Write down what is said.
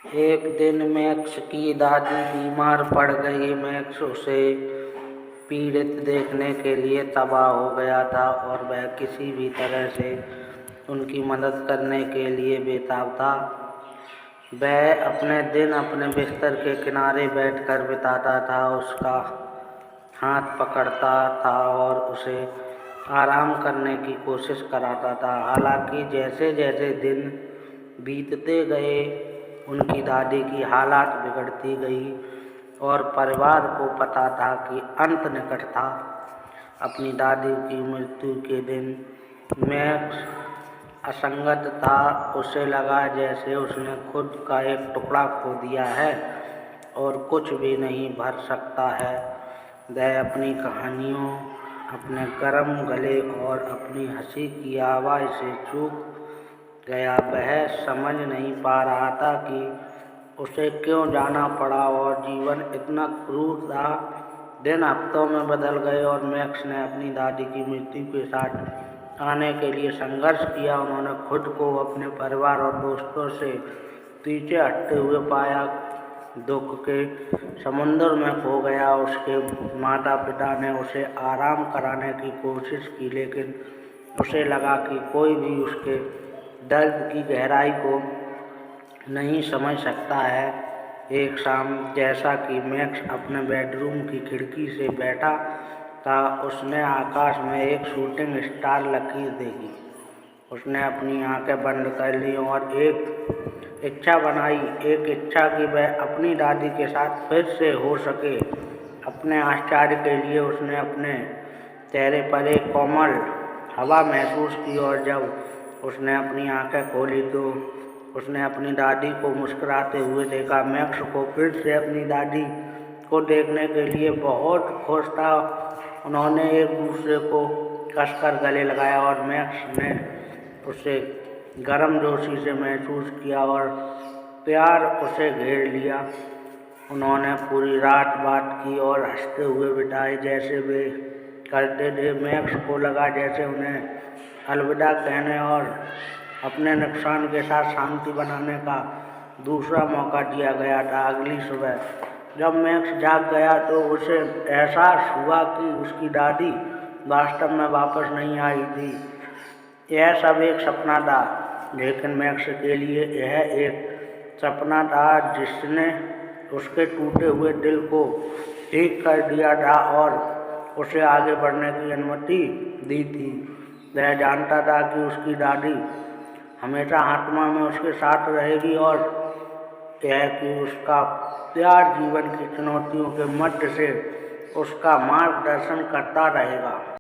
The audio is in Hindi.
एक दिन मैक्स की दादी बीमार पड़ गई। मैक्स उसे पीड़ित देखने के लिए तबाह हो गया था और वह किसी भी तरह से उनकी मदद करने के लिए बेताब था। वह अपने दिन अपने बिस्तर के किनारे बैठकर बिताता था, उसका हाथ पकड़ता था और उसे आराम करने की कोशिश कराता था। हालांकि जैसे जैसे दिन बीतते गए, उनकी दादी की हालत बिगड़ती गई और परिवार को पता था कि अंत निकट था। अपनी दादी की मृत्यु के दिन मैक्स असंगत था। उसे लगा जैसे उसने खुद का एक टुकड़ा खो दिया है और कुछ भी नहीं भर सकता है। वह अपनी कहानियों, अपने गर्म गले और अपनी हंसी की आवाज़ से चूक गया। वह समझ नहीं पा रहा था कि उसे क्यों जाना पड़ा और जीवन इतना क्रूर था। दिन हफ्तों में बदल गए और मैक्स ने अपनी दादी की मृत्यु के साथ आने के लिए संघर्ष किया। उन्होंने खुद को अपने परिवार और दोस्तों से पीछे हटते हुए पाया, दुख के समुद्र में खो गया। उसके माता पिता ने उसे आराम कराने की कोशिश की, लेकिन उसे लगा कि कोई भी उसके दर्द की गहराई को नहीं समझ सकता है। एक शाम, जैसा कि मैक्स अपने बेडरूम की खिड़की से बैठा था, उसने आकाश में एक शूटिंग स्टार लकीर देखी। उसने अपनी आंखें बंद कर ली और एक इच्छा बनाई, एक इच्छा कि वह अपनी दादी के साथ फिर से हो सके। अपने आश्चर्य के लिए उसने अपने चेहरे पर एक कोमल हवा महसूस की और जब उसने अपनी आंखें खोली तो उसने अपनी दादी को मुस्कुराते हुए देखा। मैक्स को फिर से अपनी दादी को देखने के लिए बहुत खुश था। उन्होंने एक दूसरे को कसकर गले लगाया और मैक्स ने उसे गर्मजोशी से महसूस किया और प्यार उसे घेर लिया। उन्होंने पूरी रात बात की और हंसते हुए बिताई, जैसे वे करते थे। मैक्स को लगा जैसे उन्हें अलविदा कहने और अपने नुकसान के साथ शांति बनाने का दूसरा मौका दिया गया था। अगली सुबह जब मैक्स जाग गया तो उसे एहसास हुआ कि उसकी दादी वास्तव में वापस नहीं आई थी। यह सब एक सपना था, लेकिन मैक्स के लिए यह एक सपना था जिसने उसके टूटे हुए दिल को ठीक कर दिया था और उसे आगे बढ़ने की अनुमति दी थी। वह जानता था कि उसकी दादी हमेशा आत्मा में उसके साथ रहेगी और यह कि उसका प्यार जीवन की चुनौतियों के मध्य से उसका मार्गदर्शन करता रहेगा।